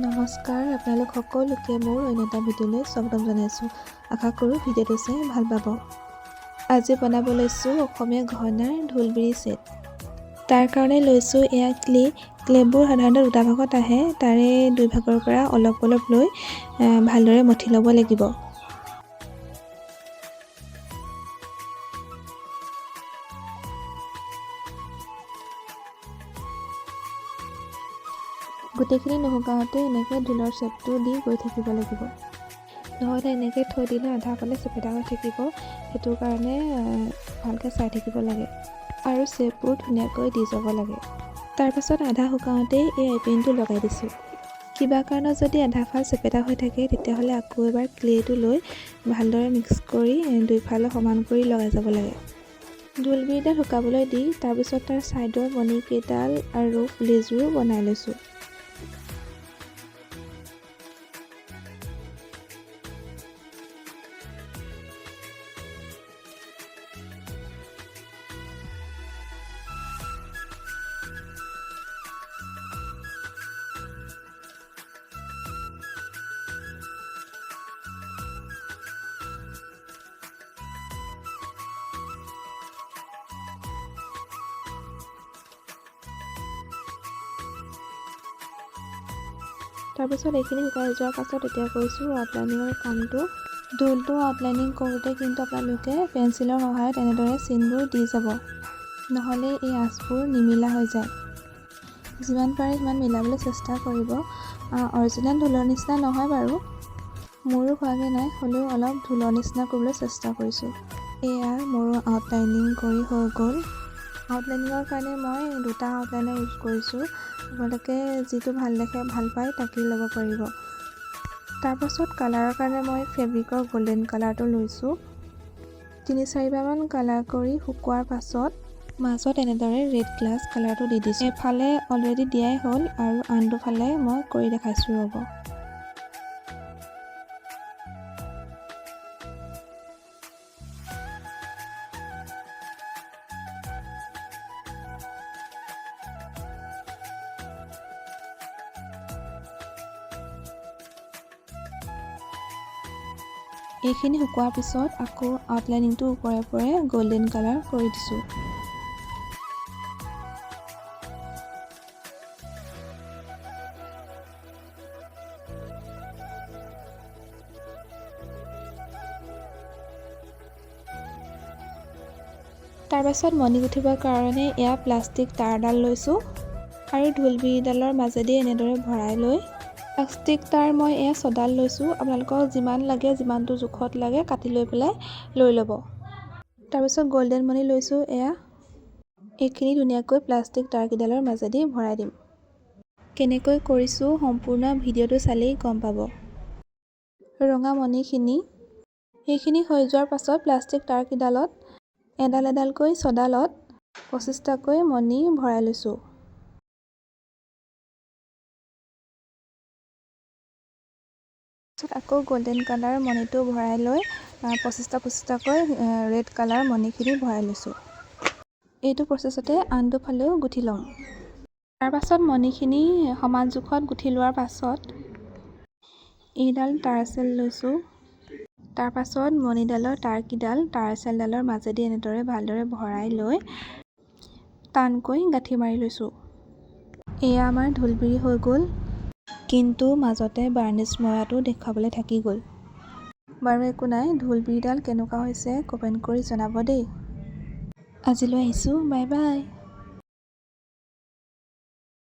নমস্কাৰ, আপোনালোক সকলোকে মোৰ অন্য এটা ভিডিঅ'লৈ স্বাগতম জনাইছোঁ। আশা কৰোঁ ভিডিঅ'টো চাই ভাল পাব। আজি বনাব লৈছোঁ অসমীয়া গহনাৰ ঢোলবিৰি ছেট। তাৰ কাৰণে লৈছোঁ এয়া ক্লেবোৰ সাধাৰণতে দুটা ভাগত আহে, তাৰে দুই ভাগৰ পৰা অলপ অলপ লৈ ভালদৰে মঠি ল'ব লাগিব। গোটেইখিনি নুশুকাওঁতে এনেকৈ ঢোলৰ চেপটো দি গৈ থাকিব লাগিব। নহ'লে এনেকৈ থৈ দিলে আধা ফালে চেপেটা হৈ থাকিব, সেইটো কাৰণে ভালকৈ চাই থাকিব লাগে আৰু চেপবোৰ ধুনীয়াকৈ দি যাব লাগে। তাৰপাছত আধা শুকাওঁতেই এই এপিনটো লগাই দিছোঁ। কিবা কাৰণত যদি আধা ফাল চেপেটা হৈ থাকে তেতিয়াহ'লে আকৌ এবাৰ ক্লেটো লৈ ভালদৰে মিক্স কৰি দুইফালে সমান কৰি লগাই যাব লাগে। ঢোলবিৰিডাল শুকাবলৈ দি তাৰপিছত তাৰ ছাইডৰ মণিকেইডাল আৰু ফুলিযোৰ বনাই লৈছোঁ। তাৰপিছত এইখিনি শুকাই যোৱাৰ পাছত এতিয়া কৰিছোঁ আউটলাইনিঙৰ কামটো। ঢোলটো আউটলাইনিং কৰোঁতে কিন্তু আপোনালোকে পেঞ্চিলৰ সহায়ত এনেদৰে চিনবোৰ দি যাব, নহ'লে এই আঁচবোৰ নিমিলা হৈ যায়। যিমান পাৰে সিমান মিলাবলৈ চেষ্টা কৰিব। অৰিজিনেল ঢোলৰ নিচিনা নহয় বাৰু, মোৰো হোৱাগৈ নাই, হ'লেও অলপ ঢোলৰ নিচিনা কৰিবলৈ চেষ্টা কৰিছোঁ। এয়া মোৰো আউটলাইনিং কৰি হৈ গ'ল। আউটলাইনিঙৰ কাৰণে মই দুটা আউটলাইনাৰ ইউজ কৰিছোঁ। আপোনালোকে যিটো ভাল দেখে ভাল পায় তাকেই ল'ব পাৰিব। তাৰপাছত কালাৰৰ কাৰণে মই ফেব্ৰিকৰ গল্ডেন কালাৰটো লৈছোঁ। ৩-৪বাৰমান কালাৰ কৰি শুকোৱাৰ পাছত মাজত এনেদৰে ৰেড গ্লাছ কালাৰটো দি দিছোঁ। এফালে অলৰেডি দিয়াই হ'ল আৰু আন দুফালে মই কৰি দেখাইছোঁ ৰ'ব। এইখিনি শুকোৱাৰ পিছত আকৌ আউটলাইনিংটো ওপৰে ওপৰে গল্ডেন কালাৰ কৰি দিছোঁ। তাৰপাছত মণি গুঠিবৰ কাৰণে এয়া প্লাষ্টিক তাঁৰডাল লৈছোঁ আৰু ঢোলবিৰিডালৰ মাজেদি এনেদৰে ভৰাই লৈ প্লাষ্টিক তাঁৰ মই এয়া 6ডাল লৈছোঁ। আপোনালোকক যিমান লাগে যিমানটো জোখত লাগে কাটি লৈ পেলাই লৈ ল'ব। তাৰপিছত গল্ডেন মণি লৈছোঁ এয়া। এইখিনি ধুনীয়াকৈ প্লাষ্টিক তাঁৰকেইডালৰ মাজেদি ভৰাই দিম। কেনেকৈ কৰিছোঁ সম্পূৰ্ণ ভিডিঅ'টো চালেই গম পাব। ৰঙা মণিখিনি এইখিনি হৈ যোৱাৰ পাছত প্লাষ্টিক তাঁৰকেইডালত এডাল এডালকৈ 6ডালত 25টাকৈ মণি ভৰাই লৈছোঁ। আকৌ গল্ডেন কালাৰ মণিটো ভৰাই লৈ 25টাকৈ ৰেড কালাৰ মণিখিনি ভৰাই লৈছোঁ। এইটো প্ৰচেছতে আন দুফালেও গুঠি ল'ম। তাৰপাছত মণিখিনি সমান জোখত গুঠি লোৱাৰ পাছত এইডাল তাঁৰচেল লৈছোঁ। তাৰপাছত মণিডালৰ তাঁৰকেইডাল তাঁৰচেলডালৰ মাজেদি এনেদৰে ভালদৰে ভৰাই লৈ টানকৈ গাঁঠি মাৰি লৈছোঁ। এয়া আমাৰ ঢোলবিৰি হৈ গ'ল, কিন্তু মাজতে বাৰ্নিছ মৰাটো দেখুৱাবলৈ থাকি গ'ল। বাৰু একো নাই, ঢোলবিৰিডাল কেনেকুৱা হৈছে কমেণ্ট কৰি জনাব দেই। আজিলৈ আহিছোঁ, বাই বাই।